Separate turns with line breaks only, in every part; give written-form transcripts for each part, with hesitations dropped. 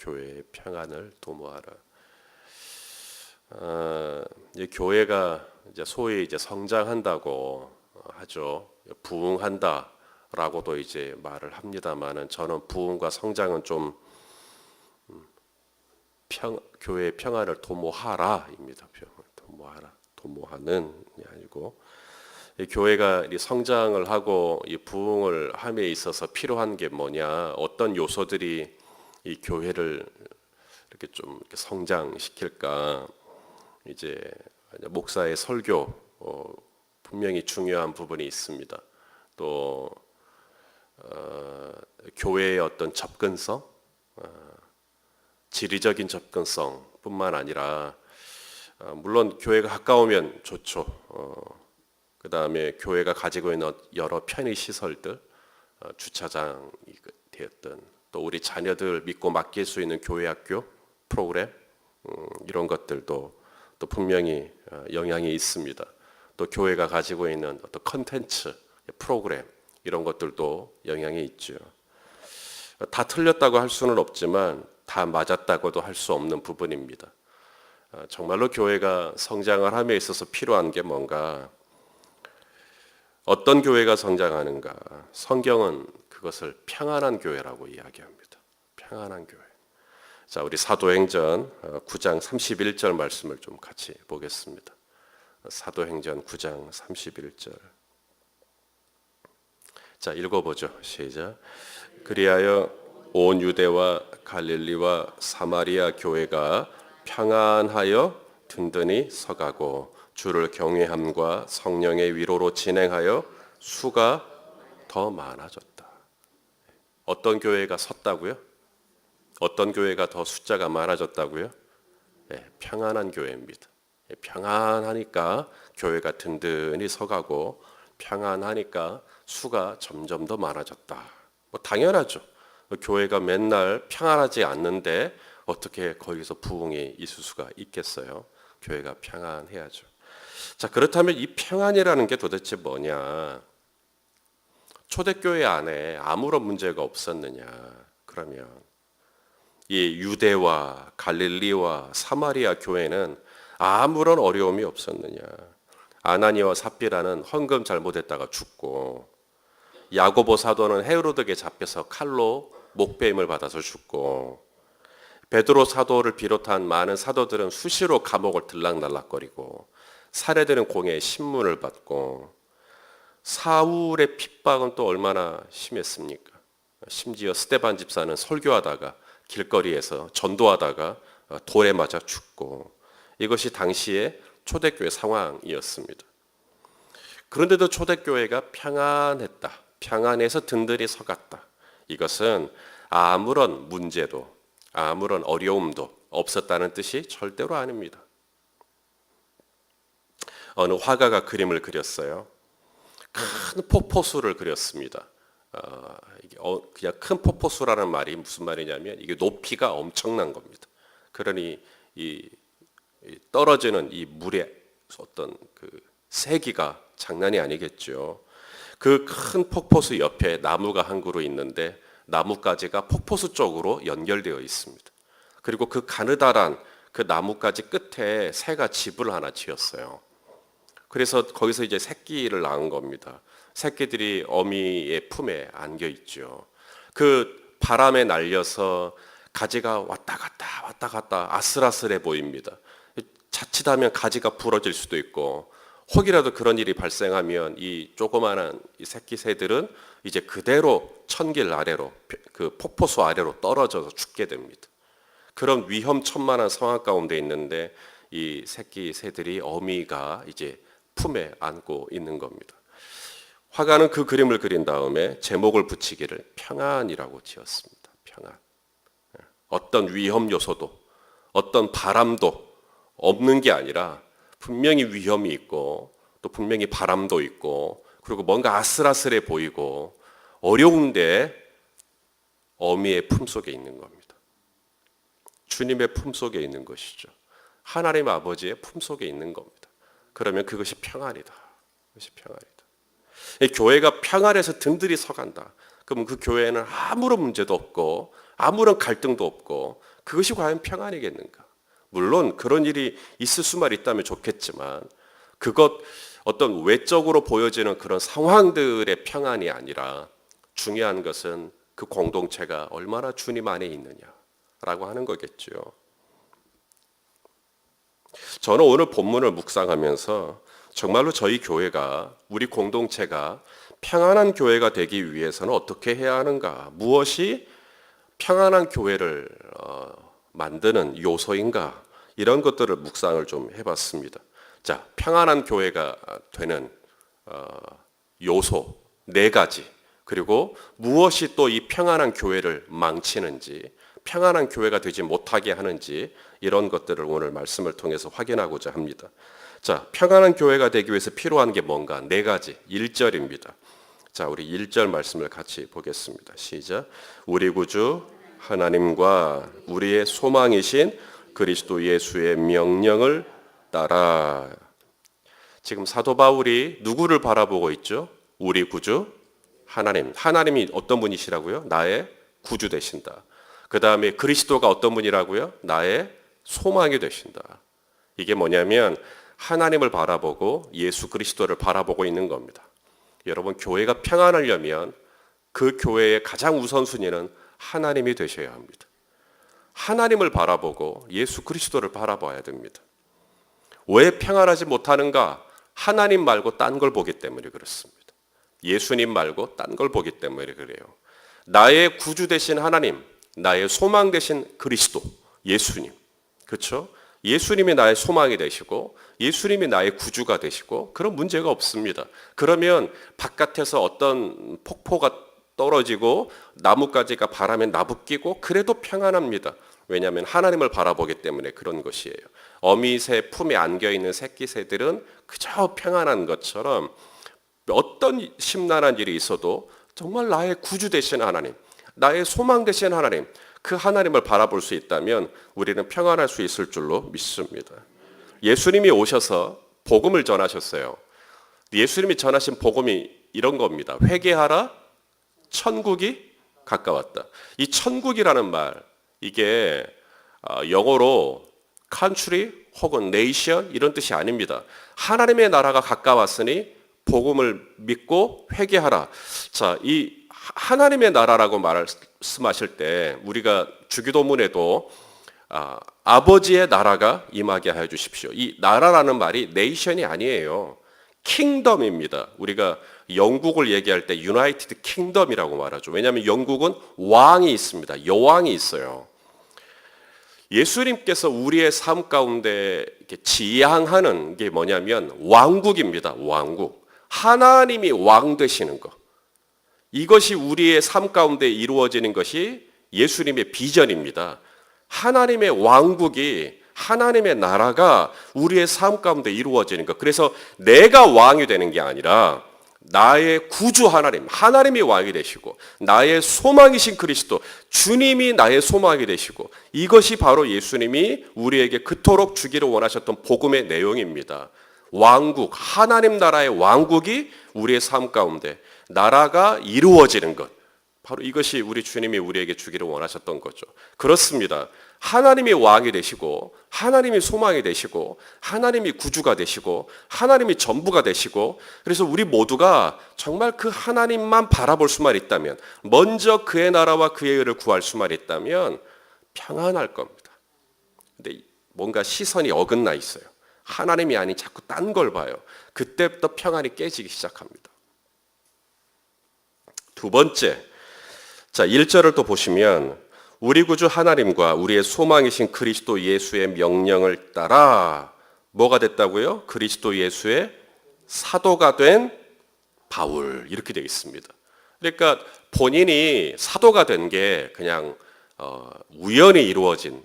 교회의 평안을 도모하라. 이 교회가 이제 소위 이제 성장한다고 하죠. 부흥한다라고도 이제 말을 합니다만은 저는 부흥과 성장은 좀 교회의 평안을 도모하라입니다. 도모하라, 도모하는 게 아니고 이 교회가 이 성장을 하고 이 부흥을 함에 있어서 필요한 게 뭐냐? 어떤 요소들이 이 교회를 이렇게 좀 이렇게 성장시킬까? 이제 목사의 설교 분명히 중요한 부분이 있습니다. 또 교회의 어떤 접근성, 지리적인 접근성뿐만 아니라 물론 교회가 가까우면 좋죠. 그 다음에 교회가 가지고 있는 여러 편의 시설들, 주차장이 되었든 또 우리 자녀들 믿고 맡길 수 있는 교회 학교 프로그램 이런 것들도 또 분명히 영향이 있습니다. 또 교회가 가지고 있는 어떤 컨텐츠, 프로그램 이런 것들도 영향이 있죠. 다 틀렸다고 할 수는 없지만 다 맞았다고도 할 수 없는 부분입니다. 정말로 교회가 성장을 함에 있어서 필요한 게 뭔가, 어떤 교회가 성장하는가? 성경은 그것을 평안한 교회라고 이야기합니다. 평안한 교회. 자, 우리 사도행전 9장 31절 말씀을 좀 같이 보겠습니다. 사도행전 9장 31절. 자, 읽어보죠. 시작. 그리하여 온 유대와 갈릴리와 사마리아 교회가 평안하여 든든히 서가고 주를 경외함과 성령의 위로로 진행하여 수가 더 많아졌다. 어떤 교회가 섰다고요? 어떤 교회가 더 숫자가 많아졌다고요? 네, 평안한 교회입니다. 평안하니까 교회가 든든히 서가고 평안하니까 수가 점점 더 많아졌다. 뭐 당연하죠. 교회가 맨날 평안하지 않는데 어떻게 거기서 부흥이 있을 수가 있겠어요? 교회가 평안해야죠. 자, 그렇다면 이 평안이라는 게 도대체 뭐냐? 초대교회 안에 아무런 문제가 없었느냐? 그러면 이 유대와 갈릴리와 사마리아 교회는 아무런 어려움이 없었느냐? 아나니와 삽비라는 헌금 잘못했다가 죽고, 야고보 사도는 헤로드에게 잡혀서 칼로 목베임을 받아서 죽고, 베드로 사도를 비롯한 많은 사도들은 수시로 감옥을 들락날락거리고, 살해되는 공회에 신문을 받고, 사울의 핍박은 또 얼마나 심했습니까? 심지어 스데반 집사는 설교하다가 길거리에서 전도하다가 돌에 맞아 죽고, 이것이 당시의 초대교회 상황이었습니다. 그런데도 초대교회가 평안했다. 평안해서 든든히 서갔다. 이것은 아무런 문제도 아무런 어려움도 없었다는 뜻이 절대로 아닙니다. 어느 화가가 그림을 그렸어요. 큰 폭포수를 그렸습니다. 그냥 큰 폭포수라는 말이 무슨 말이냐면 이게 높이가 엄청난 겁니다. 그러니 이 떨어지는 이 물의 어떤 그 세기가 장난이 아니겠죠. 그 큰 폭포수 옆에 나무가 한 그루 있는데 나뭇가지가 폭포수 쪽으로 연결되어 있습니다. 그리고 그 가느다란 그 나뭇가지 끝에 새가 집을 하나 지었어요. 그래서 거기서 이제 새끼를 낳은 겁니다. 새끼들이 어미의 품에 안겨 있죠. 그 바람에 날려서 가지가 왔다 갔다 아슬아슬해 보입니다. 자칫하면 가지가 부러질 수도 있고, 혹이라도 그런 일이 발생하면 이 조그마한 이 새끼 새들은 이제 그대로 천길 아래로, 그 폭포수 아래로 떨어져서 죽게 됩니다. 그런 위험천만한 상황 가운데 있는데 이 새끼 새들이 어미가 이제 품에 안고 있는 겁니다. 화가는 그 그림을 그린 다음에 제목을 붙이기를 평안이라고 지었습니다. 평안. 어떤 위험 요소도 어떤 바람도 없는 게 아니라 분명히 위험이 있고 또 분명히 바람도 있고, 그리고 뭔가 아슬아슬해 보이고 어려운데 어미의 품속에 있는 겁니다. 주님의 품속에 있는 것이죠. 하나님 아버지의 품속에 있는 겁니다. 그러면 그것이 평안이다. 그것이 평안이다. 교회가 평안해서 든든히 서간다. 그러면 그 교회에는 아무런 문제도 없고 아무런 갈등도 없고 그것이 과연 평안이겠는가? 물론 그런 일이 있을 수만 있다면 좋겠지만 그것 어떤 외적으로 보여지는 그런 상황들의 평안이 아니라 중요한 것은 그 공동체가 얼마나 주님 안에 있느냐라고 하는 거겠죠. 저는 오늘 본문을 묵상하면서 정말로 저희 교회가, 우리 공동체가 평안한 교회가 되기 위해서는 어떻게 해야 하는가? 무엇이 평안한 교회를 만드는 요소인가? 이런 것들을 묵상을 좀 해봤습니다. 자, 평안한 교회가 되는 요소 4가지, 그리고 무엇이 또 이 평안한 교회를 망치는지, 평안한 교회가 되지 못하게 하는지 이런 것들을 오늘 말씀을 통해서 확인하고자 합니다. 자, 평안한 교회가 되기 위해서 필요한 게 뭔가? 4가지. 1절입니다. 자, 우리 1절 말씀을 같이 보겠습니다. 시작. 우리 구주 하나님과 우리의 소망이신 그리스도 예수의 명령을 따라. 지금 사도 바울이 누구를 바라보고 있죠? 우리 구주 하나님. 하나님이 어떤 분이시라고요? 나의 구주 되신다. 그 다음에 그리스도가 어떤 분이라고요? 나의 소망이 되신다. 이게 뭐냐면 하나님을 바라보고 예수 그리스도를 바라보고 있는 겁니다. 여러분, 교회가 평안하려면 그 교회의 가장 우선순위는 하나님이 되셔야 합니다. 하나님을 바라보고 예수 그리스도를 바라봐야 됩니다. 왜 평안하지 못하는가? 하나님 말고 딴 걸 보기 때문에 그렇습니다. 예수님 말고 딴 걸 보기 때문에 그래요. 나의 구주 되신 하나님, 나의 소망 되신 그리스도, 예수님. 그렇죠? 예수님이 나의 소망이 되시고 예수님이 나의 구주가 되시고 그런 문제가 없습니다. 그러면 바깥에서 어떤 폭포가 떨어지고 나뭇가지가 바람에 나부끼고 그래도 평안합니다. 왜냐하면 하나님을 바라보기 때문에 그런 것이에요. 어미새 품에 안겨있는 새끼새들은 그저 평안한 것처럼 어떤 심란한 일이 있어도 정말 나의 구주 되신 하나님, 나의 소망 되신 하나님, 그 하나님을 바라볼 수 있다면 우리는 평안할 수 있을 줄로 믿습니다. 예수님이 오셔서 복음을 전하셨어요. 예수님이 전하신 복음이 이런 겁니다. 회개하라, 천국이 가까웠다. 이 천국이라는 말, 이게 영어로 country 혹은 nation 이런 뜻이 아닙니다. 하나님의 나라가 가까웠으니 복음을 믿고 회개하라. 자, 이 하나님의 나라라고 말씀하실 때 우리가 주기도문에도 아버지의 나라가 임하게 하여 주십시오. 이 나라라는 말이 nation이 아니에요. 킹덤입니다. 우리가 영국을 얘기할 때 유나이티드 킹덤이라고 말하죠. 왜냐하면 영국은 왕이 있습니다. 여왕이 있어요. 예수님께서 우리의 삶 가운데 지향하는 게 뭐냐면 왕국입니다. 왕국. 하나님이 왕 되시는 것. 이것이 우리의 삶 가운데 이루어지는 것이 예수님의 비전입니다. 하나님의 왕국이, 하나님의 나라가 우리의 삶 가운데 이루어지는 것. 그래서 내가 왕이 되는 게 아니라 나의 구주 하나님, 하나님이 왕이 되시고 나의 소망이신 그리스도, 주님이 나의 소망이 되시고 이것이 바로 예수님이 우리에게 그토록 주기를 원하셨던 복음의 내용입니다. 왕국, 하나님 나라의 왕국이 우리의 삶 가운데 나라가 이루어지는 것. 바로 이것이 우리 주님이 우리에게 주기를 원하셨던 거죠. 그렇습니다. 하나님이 왕이 되시고 하나님이 소망이 되시고 하나님이 구주가 되시고 하나님이 전부가 되시고 그래서 우리 모두가 정말 그 하나님만 바라볼 수만 있다면 먼저 그의 나라와 그의 의를 구할 수만 있다면 평안할 겁니다. 근데 뭔가 시선이 어긋나 있어요. 하나님이 아닌 자꾸 딴 걸 봐요. 그때부터 평안이 깨지기 시작합니다. 두 번째, 자 1절을 또 보시면 우리 구주 하나님과 우리의 소망이신 그리스도 예수의 명령을 따라 뭐가 됐다고요? 그리스도 예수의 사도가 된 바울 이렇게 되어 있습니다. 그러니까 본인이 사도가 된 게 그냥 우연히 이루어진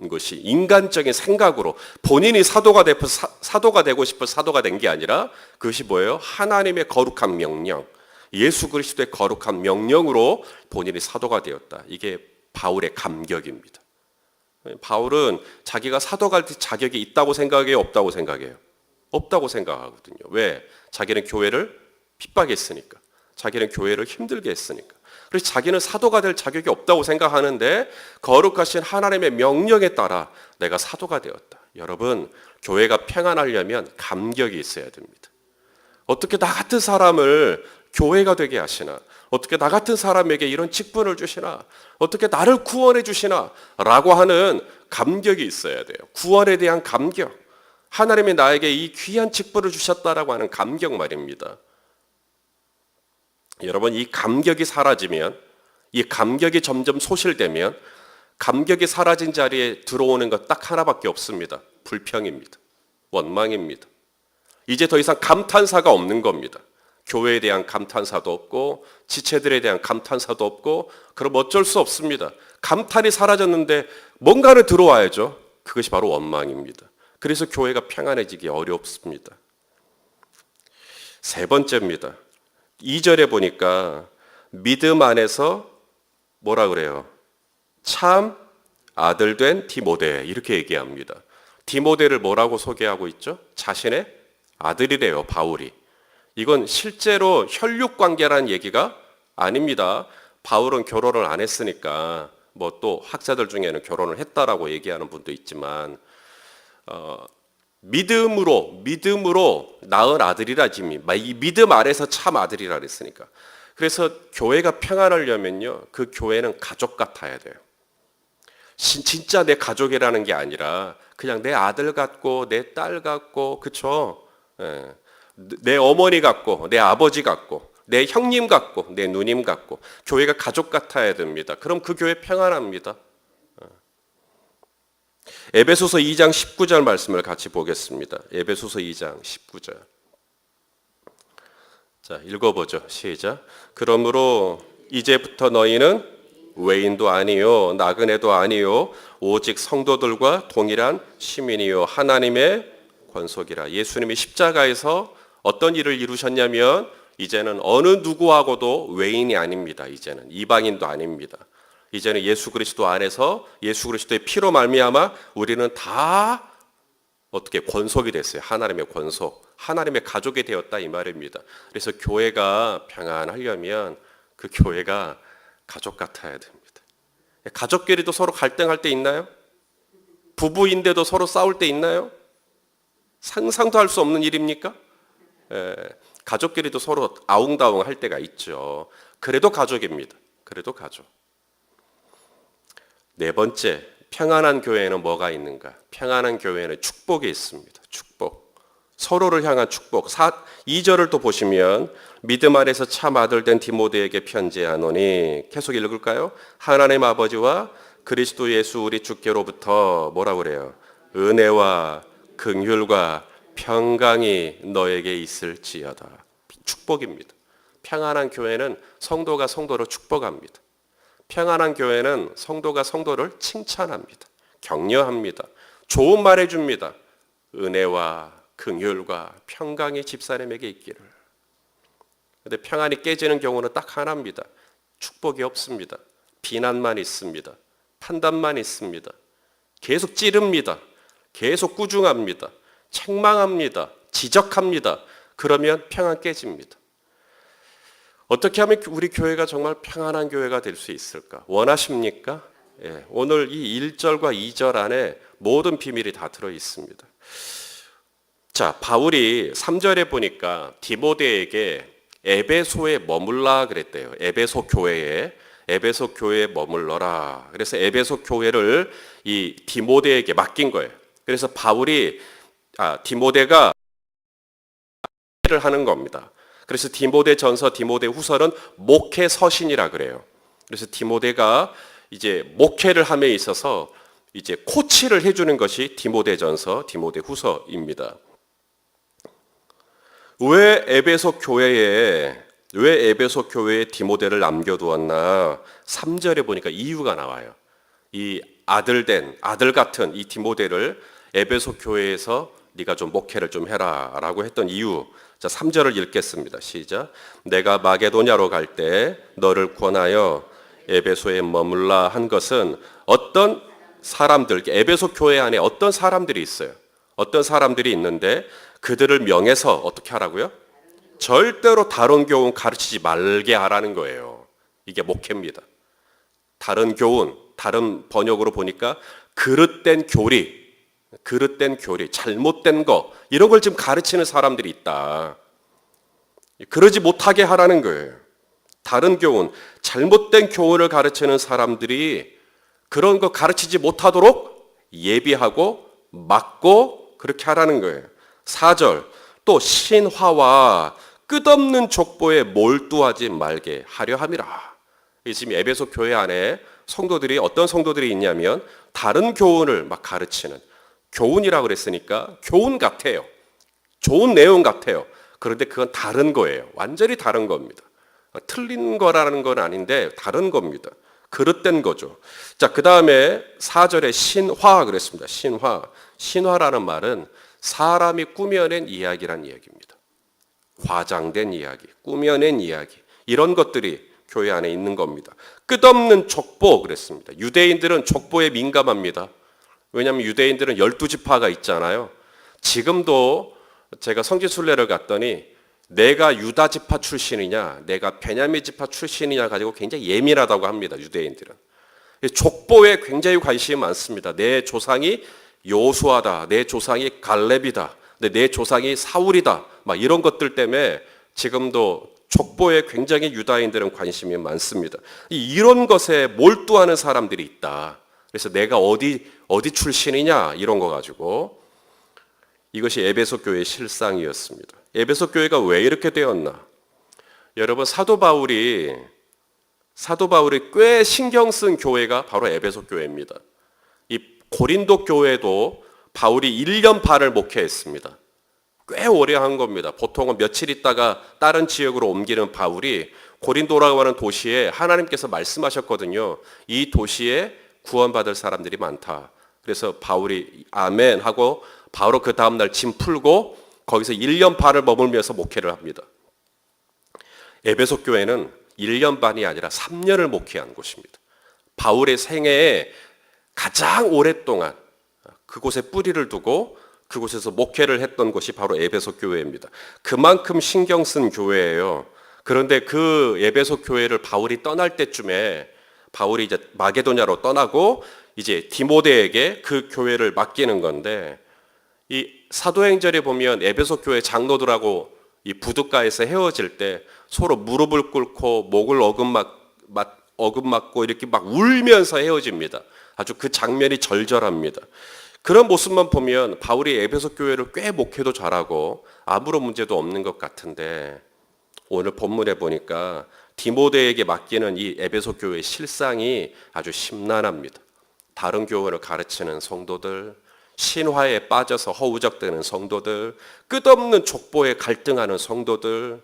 것이 인간적인 생각으로 본인이 사도가 되고 싶어 사도가 된 게 아니라 그것이 뭐예요? 하나님의 거룩한 명령, 예수 그리스도의 거룩한 명령으로 본인이 사도가 되었다. 이게 바울의 감격입니다. 바울은 자기가 사도가 될 자격이 있다고 생각해요? 없다고 생각해요? 없다고 생각하거든요. 왜? 자기는 교회를 핍박했으니까. 자기는 교회를 힘들게 했으니까. 그래서 자기는 사도가 될 자격이 없다고 생각하는데 거룩하신 하나님의 명령에 따라 내가 사도가 되었다. 여러분, 교회가 평안하려면 감격이 있어야 됩니다. 어떻게 나 같은 사람을 교회가 되게 하시나? 어떻게 나 같은 사람에게 이런 직분을 주시나? 어떻게 나를 구원해 주시나? 라고 하는 감격이 있어야 돼요. 구원에 대한 감격. 하나님이 나에게 이 귀한 직분을 주셨다라고 하는 감격 말입니다. 여러분, 이 감격이 사라지면, 이 감격이 점점 소실되면 감격이 사라진 자리에 들어오는 것 딱 하나밖에 없습니다. 불평입니다. 원망입니다. 이제 더 이상 감탄사가 없는 겁니다. 교회에 대한 감탄사도 없고 지체들에 대한 감탄사도 없고, 그럼 어쩔 수 없습니다. 감탄이 사라졌는데 뭔가는 들어와야죠. 그것이 바로 원망입니다. 그래서 교회가 평안해지기 어렵습니다. 세 번째입니다. 2절에 보니까 믿음 안에서 뭐라 그래요? 참 아들 된 디모데, 이렇게 얘기합니다. 디모데를 뭐라고 소개하고 있죠? 자신의 아들이래요, 바울이. 이건 실제로 혈육관계라는 얘기가 아닙니다. 바울은 결혼을 안 했으니까, 뭐 또 학자들 중에는 결혼을 했다라고 얘기하는 분도 있지만, 믿음으로 낳은 아들이라 지금 이 믿음 아래서 참 아들이라 그랬으니까. 그래서 교회가 평안하려면요, 그 교회는 가족 같아야 돼요. 진짜 내 가족이라는 게 아니라 그냥 내 아들 같고 내 딸 같고, 그쵸? 예. 내 어머니 같고 내 아버지 같고 내 형님 같고 내 누님 같고, 교회가 가족 같아야 됩니다. 그럼 그 교회 평안합니다. 에베소서 2장 19절 말씀을 같이 보겠습니다. 에베소서 2장 19절. 자, 읽어보죠. 시작. 그러므로 이제부터 너희는 외인도 아니요 나그네도 아니요 오직 성도들과 동일한 시민이요 하나님의 권속이라. 예수님이 십자가에서 어떤 일을 이루셨냐면, 이제는 어느 누구하고도 외인이 아닙니다. 이제는 이방인도 아닙니다. 이제는 예수 그리스도 안에서 예수 그리스도의 피로 말미암아 우리는 다 어떻게 권속이 됐어요. 하나님의 권속, 하나님의 가족이 되었다, 이 말입니다. 그래서 교회가 평안하려면 그 교회가 가족 같아야 됩니다. 가족끼리도 서로 갈등할 때 있나요? 부부인데도 서로 싸울 때 있나요? 상상도 할 수 없는 일입니까? 가족끼리도 서로 아웅다웅 할 때가 있죠. 그래도 가족입니다. 그래도 가족. 네 번째, 평안한 교회에는 뭐가 있는가? 평안한 교회에는 축복이 있습니다. 축복. 서로를 향한 축복. 2절을 또 보시면 믿음 안에서 참 아들 된 디모데에게 편지하노니, 계속 읽을까요? 하나님 아버지와 그리스도 예수 우리 주께로부터 뭐라 그래요? 은혜와 긍휼과 평강이 너에게 있을지어다. 축복입니다. 평안한 교회는 성도가 성도를 축복합니다. 평안한 교회는 성도가 성도를 칭찬합니다. 격려합니다. 좋은 말 해줍니다. 은혜와 긍휼과 평강이 집사님에게 있기를. 그런데 평안이 깨지는 경우는 딱 하나입니다. 축복이 없습니다. 비난만 있습니다. 판단만 있습니다. 계속 찌릅니다. 계속 꾸중합니다. 책망합니다. 지적합니다. 그러면 평안 깨집니다. 어떻게 하면 우리 교회가 정말 평안한 교회가 될 수 있을까? 원하십니까? 예, 오늘 이 1절과 2절 안에 모든 비밀이 다 들어 있습니다. 자, 바울이 3절에 보니까 디모데에게 에베소에 머물라 그랬대요. 에베소 교회에 머물러라. 그래서 에베소 교회를 이 디모데에게 맡긴 거예요. 그래서 디모데가 를 하는 겁니다. 그래서 디모데 전서, 디모데 후서는 목회 서신이라 그래요. 그래서 디모데가 이제 목회를 함에 있어서 이제 코치를 해주는 것이 디모데 전서, 디모데 후서입니다. 왜 에베소 교회에 디모데를 남겨두었나? 3절에 보니까 이유가 나와요. 이 아들 같은 이 디모데를 에베소 교회에서 네가 좀 목회를 좀 해라 라고 했던 이유. 자, 3절을 읽겠습니다. 시작. 내가 마게도냐로 갈 때 너를 권하여 에베소에 머물라 한 것은 어떤 사람들, 에베소 교회 안에 어떤 사람들이 있어요. 어떤 사람들이 있는데 그들을 명해서 어떻게 하라고요? 절대로 다른 교훈 가르치지 말게 하라는 거예요. 이게 목회입니다. 다른 교훈, 다른 번역으로 보니까 그릇된 교리, 잘못된 거 이런 걸 지금 가르치는 사람들이 있다. 그러지 못하게 하라는 거예요. 다른 교훈, 잘못된 교훈을 가르치는 사람들이 그런 거 가르치지 못하도록 예비하고 막고 그렇게 하라는 거예요. 4절, 또 신화와 끝없는 족보에 몰두하지 말게 하려 함이라. 지금 에베소 교회 안에 성도들이 어떤 성도들이 있냐면 다른 교훈을 막 가르치는, 교훈이라고 그랬으니까 교훈 같아요. 좋은 내용 같아요. 그런데 그건 다른 거예요. 완전히 다른 겁니다. 틀린 거라는 건 아닌데 다른 겁니다. 그릇된 거죠. 자, 그 다음에 4절에 신화 그랬습니다. 신화라는 말은 사람이 꾸며낸 이야기란 이야기입니다. 과장된 이야기, 꾸며낸 이야기, 이런 것들이 교회 안에 있는 겁니다. 끝없는 족보 그랬습니다. 유대인들은 족보에 민감합니다. 왜냐하면 유대인들은 12지파가 있잖아요. 지금도 제가 성지순례를 갔더니 내가 유다 지파 출신이냐, 내가 베냐민 지파 출신이냐 가지고 굉장히 예민하다고 합니다. 유대인들은. 족보에 굉장히 관심이 많습니다. 내 조상이 요수아다, 내 조상이 갈렙이다, 내 조상이 사울이다, 막 이런 것들 때문에 지금도 족보에 굉장히 유다인들은 관심이 많습니다. 이런 것에 몰두하는 사람들이 있다. 그래서 내가 어디 출신이냐 이런 거 가지고, 이것이 에베소 교회의 실상이었습니다. 에베소 교회가 왜 이렇게 되었나? 여러분, 사도 바울이 꽤 신경 쓴 교회가 바로 에베소 교회입니다. 이 고린도 교회도 바울이 1년 반을 목회했습니다. 꽤 오래 한 겁니다. 보통은 며칠 있다가 다른 지역으로 옮기는 바울이 고린도라고 하는 도시에 하나님께서 말씀하셨거든요. 이 도시에 구원받을 사람들이 많다. 그래서 바울이 아멘 하고 바로 그 다음날 짐 풀고 거기서 1년 반을 머물면서 목회를 합니다. 에베소 교회는 1년 반이 아니라 3년을 목회한 곳입니다. 바울의 생애에 가장 오랫동안 그곳에 뿌리를 두고 그곳에서 목회를 했던 곳이 바로 에베소 교회입니다. 그만큼 신경 쓴 교회예요. 그런데 그 에베소 교회를 바울이 떠날 때쯤에 바울이 이제 마게도냐로 떠나고 이제 디모데에게 그 교회를 맡기는 건데, 이 사도행전에 보면 에베소 교회 장로들하고 이 부둣가에서 헤어질 때 서로 무릎을 꿇고 목을 어금맞고 이렇게 막 울면서 헤어집니다. 아주 그 장면이 절절합니다. 그런 모습만 보면 바울이 에베소 교회를 꽤 목회도 잘하고 아무런 문제도 없는 것 같은데, 오늘 본문에 보니까 디모데에게 맡기는 이 에베소 교회의 실상이 아주 심란합니다. 다른 교회를 가르치는 성도들, 신화에 빠져서 허우적대는 성도들, 끝없는 족보에 갈등하는 성도들.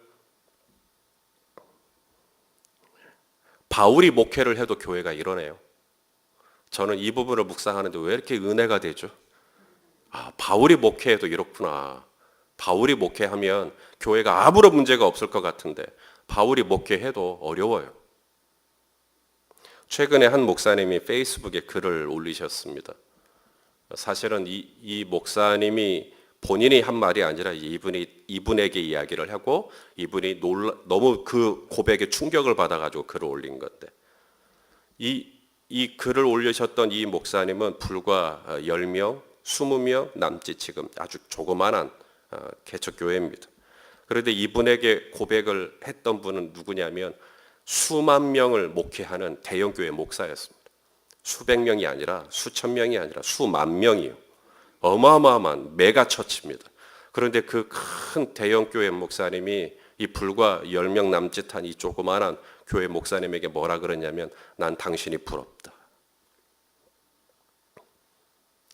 바울이 목회를 해도 교회가 이러네요. 저는 이 부분을 묵상하는데 왜 이렇게 은혜가 되죠? 바울이 목회해도 이렇구나. 바울이 목회하면 교회가 아무런 문제가 없을 것 같은데 바울이 목회해도 어려워요. 최근에 한 목사님이 페이스북에 글을 올리셨습니다. 사실은 이 목사님이 본인이 한 말이 아니라 이분에게 이야기를 하고 이분이 너무 그 고백에 충격을 받아가지고 글을 올린 건데, 이 글을 올리셨던 이 목사님은 불과 10명, 20명 남짓 지금 아주 조그만한 개척교회입니다. 그런데 이분에게 고백을 했던 분은 누구냐면 수만 명을 목회하는 대형교회 목사였습니다. 수백 명이 아니라 수천 명이 아니라 수만 명이요. 어마어마한 메가처치입니다. 그런데 그 큰 대형교회 목사님이 이 불과 10명 남짓한 이 조그만한 교회 목사님에게 뭐라 그러냐면, 난 당신이 부럽다.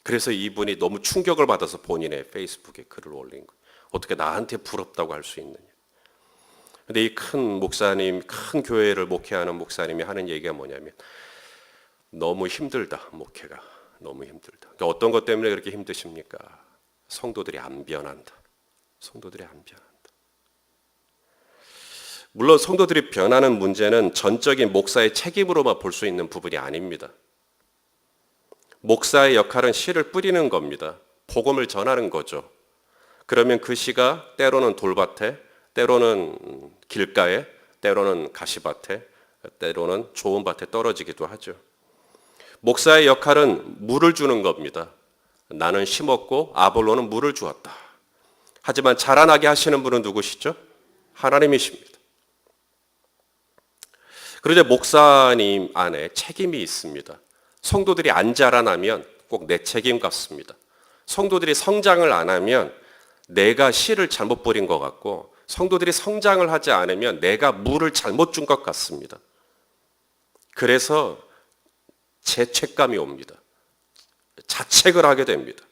그래서 이분이 너무 충격을 받아서 본인의 페이스북에 글을 올린 거예요. 어떻게 나한테 부럽다고 할 수 있느냐. 근데 이 큰 목사님, 큰 교회를 목회하는 목사님이 하는 얘기가 뭐냐면, 너무 힘들다, 목회가. 너무 힘들다. 그러니까 어떤 것 때문에 그렇게 힘드십니까? 성도들이 안 변한다. 성도들이 안 변한다. 물론 성도들이 변하는 문제는 전적인 목사의 책임으로만 볼 수 있는 부분이 아닙니다. 목사의 역할은 씨를 뿌리는 겁니다. 복음을 전하는 거죠. 그러면 그 씨가 때로는 돌밭에, 때로는 길가에, 때로는 가시밭에, 때로는 좋은 밭에 떨어지기도 하죠. 목사의 역할은 물을 주는 겁니다. 나는 심었고 아볼로는 물을 주었다. 하지만 자라나게 하시는 분은 누구시죠? 하나님이십니다. 그런데 목사님 안에 책임이 있습니다. 성도들이 안 자라나면 꼭 내 책임 같습니다. 성도들이 성장을 안 하면 내가 씨를 잘못 뿌린 것 같고, 성도들이 성장을 하지 않으면 내가 물을 잘못 준 것 같습니다. 그래서 죄책감이 옵니다. 자책을 하게 됩니다.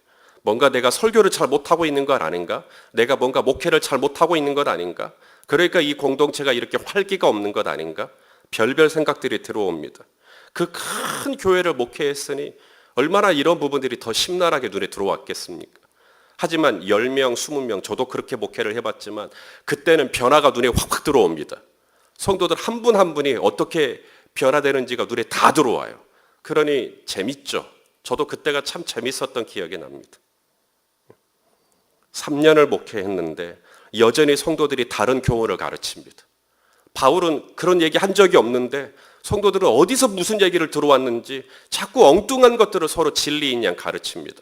뭔가 내가 설교를 잘 못하고 있는 것 아닌가? 내가 뭔가 목회를 잘 못하고 있는 것 아닌가? 그러니까 이 공동체가 이렇게 활기가 없는 것 아닌가? 별별 생각들이 들어옵니다. 그 큰 교회를 목회했으니 얼마나 이런 부분들이 더 심란하게 눈에 들어왔겠습니까? 하지만 10명, 20명, 저도 그렇게 목회를 해봤지만 그때는 변화가 눈에 확확 들어옵니다. 성도들 한 분 한 분이 어떻게 변화되는지가 눈에 다 들어와요. 그러니 재밌죠. 저도 그때가 참 재밌었던 기억이 납니다. 3년을 목회했는데 여전히 성도들이 다른 교훈을 가르칩니다. 바울은 그런 얘기 한 적이 없는데 성도들은 어디서 무슨 얘기를 들어왔는지 자꾸 엉뚱한 것들을 서로 진리인 양 가르칩니다.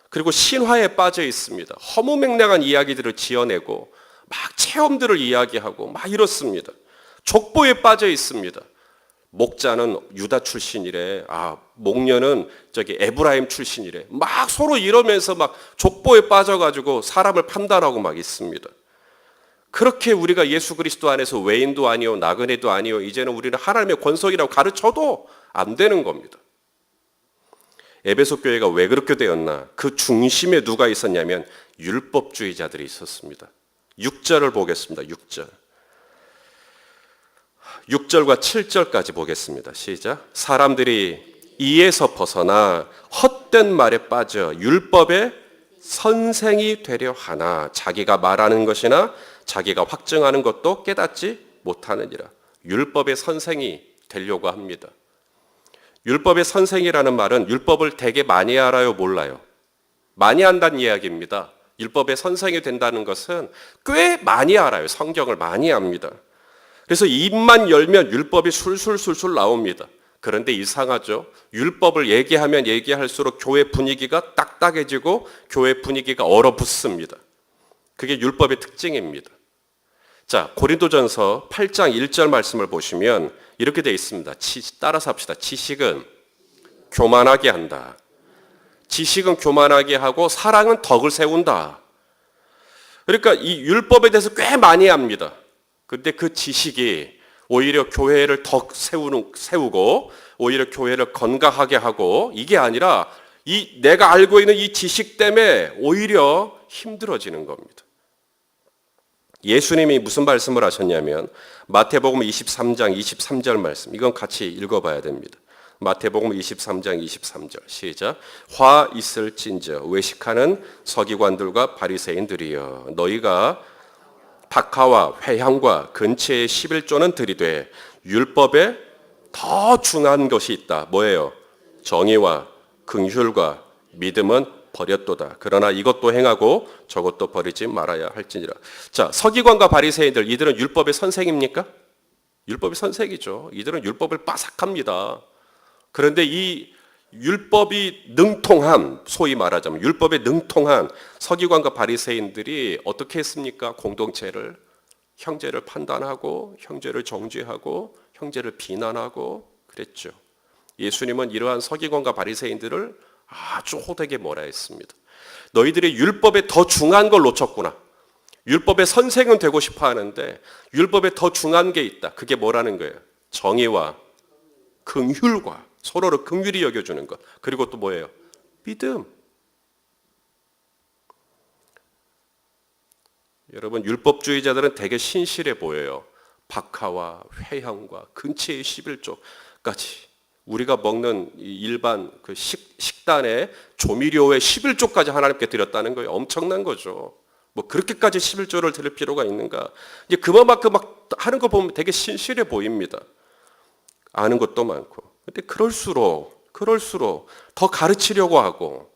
그리고 신화에 빠져 있습니다. 허무맹랑한 이야기들을 지어내고 막 체험들을 이야기하고 막 이렇습니다. 족보에 빠져 있습니다. 목자는 유다 출신이래. 목녀는 에브라임 출신이래. 막 서로 이러면서 막 족보에 빠져가지고 사람을 판단하고 막 있습니다. 그렇게 우리가 예수 그리스도 안에서 외인도 아니요 나그네도 아니요 이제는 우리는 하나님의 권속이라고 가르쳐도 안 되는 겁니다. 에베소 교회가 왜 그렇게 되었나? 그 중심에 누가 있었냐면 율법주의자들이 있었습니다. 6절을 보겠습니다. 6절. 6절과 7절까지 보겠습니다. 시작. 사람들이 이에서 벗어나 헛된 말에 빠져 율법의 선생이 되려 하나 자기가 말하는 것이나 자기가 확증하는 것도 깨닫지 못하느니라. 율법의 선생이 되려고 합니다. 율법의 선생이라는 말은 율법을 되게 많이 알아요, 몰라요? 많이 안다는 이야기입니다. 율법의 선생이 된다는 것은 꽤 많이 알아요. 성경을 많이 압니다. 그래서 입만 열면 율법이 술술술술 나옵니다. 그런데 이상하죠. 율법을 얘기하면 얘기할수록 교회 분위기가 딱딱해지고 교회 분위기가 얼어붙습니다. 그게 율법의 특징입니다. 자, 고린도전서 8장 1절 말씀을 보시면 이렇게 되어 있습니다. 따라서 합시다. 지식은 교만하게 한다. 지식은 교만하게 하고 사랑은 덕을 세운다. 그러니까 이 율법에 대해서 꽤 많이 합니다. 근데 그 지식이 오히려 교회를 더 세우고 오히려 교회를 건강하게 하고 이게 아니라 내가 알고 있는 이 지식 때문에 오히려 힘들어지는 겁니다. 예수님이 무슨 말씀을 하셨냐면 마태복음 23장 23절 말씀, 이건 같이 읽어봐야 됩니다. 마태복음 23장 23절 시작. 화 있을진저 외식하는 서기관들과 바리새인들이여 너희가 박하와 회향과 근처의 11조는 들이되 율법에 더 중요한 것이 있다. 뭐예요? 정의와 긍휼과 믿음은 버렸도다. 그러나 이것도 행하고 저것도 버리지 말아야 할지니라. 자, 서기관과 바리새인들 이들은 율법의 선생입니까? 율법의 선생이죠. 이들은 율법을 빠삭합니다. 그런데 이 율법이 능통한, 소위 말하자면 율법에 능통한 서기관과 바리새인들이 어떻게 했습니까? 공동체를, 형제를 판단하고 형제를 정죄하고 형제를 비난하고 그랬죠. 예수님은 이러한 서기관과 바리새인들을 아주 호되게 뭐라 했습니다. 너희들이 율법에 더 중요한 걸 놓쳤구나. 율법의 선생은 되고 싶어 하는데 율법에 더 중요한 게 있다. 그게 뭐라는 거예요? 정의와 긍휼과 서로를 긍휼히 여겨주는 것. 그리고 또 뭐예요? 믿음. 여러분, 율법주의자들은 되게 신실해 보여요. 박하와 회향과 근처의 11조까지. 우리가 먹는 일반 그 식단의 조미료의 11조까지 하나님께 드렸다는 거예요. 엄청난 거죠. 뭐 그렇게까지 11조를 드릴 필요가 있는가? 이제 그만큼 막 하는 거 보면 되게 신실해 보입니다. 아는 것도 많고. 근데 그럴수록 더 가르치려고 하고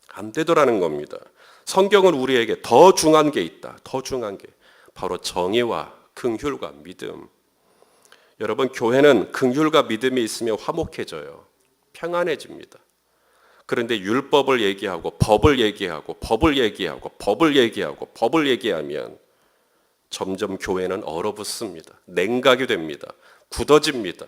안 되더라는 겁니다. 성경은 우리에게 더 중요한 게 있다. 더 중요한 게 바로 정의와 긍휼과 믿음. 여러분, 교회는 긍휼과 믿음이 있으면 화목해져요. 평안해집니다. 그런데 율법을 얘기하고 법을 얘기하고 법을 얘기하고 법을 얘기하고 법을 얘기하면 점점 교회는 얼어붙습니다. 냉각이 됩니다. 굳어집니다.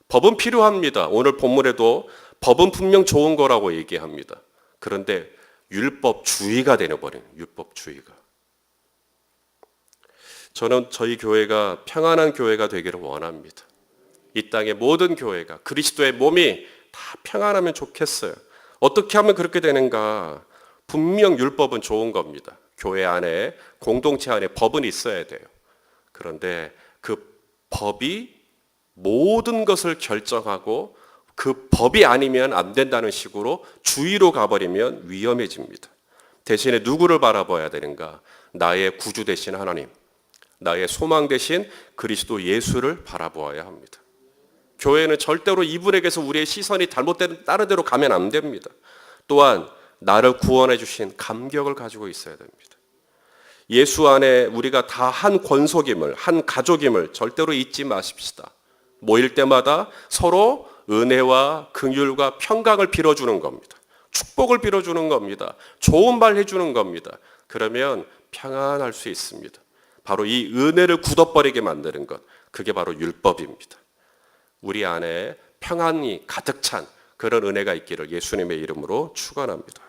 법은 필요합니다. 오늘 본문에도 법은 분명 좋은 거라고 얘기합니다. 그런데 율법주의가 되어버린 율법주의가. 저는 저희 교회가 평안한 교회가 되기를 원합니다. 이 땅의 모든 교회가 그리스도의 몸이 다 평안하면 좋겠어요. 어떻게 하면 그렇게 되는가? 분명 율법은 좋은 겁니다. 교회 안에, 공동체 안에 법은 있어야 돼요. 그런데 그 법이 모든 것을 결정하고 그 법이 아니면 안 된다는 식으로 주의로 가버리면 위험해집니다. 대신에 누구를 바라봐야 되는가? 나의 구주 되신 하나님, 나의 소망 되신 그리스도 예수를 바라보아야 합니다. 교회는 절대로 이분에게서 우리의 시선이 잘못된 다른 데로 가면 안 됩니다. 또한 나를 구원해 주신 감격을 가지고 있어야 됩니다. 예수 안에 우리가 다 한 권속임을, 한 가족임을 절대로 잊지 마십시다. 모일 때마다 서로 은혜와 긍휼과 평강을 빌어주는 겁니다. 축복을 빌어주는 겁니다. 좋은 말 해주는 겁니다. 그러면 평안할 수 있습니다. 바로 이 은혜를 굳어버리게 만드는 것, 그게 바로 율법입니다. 우리 안에 평안이 가득 찬 그런 은혜가 있기를 예수님의 이름으로 축원합니다.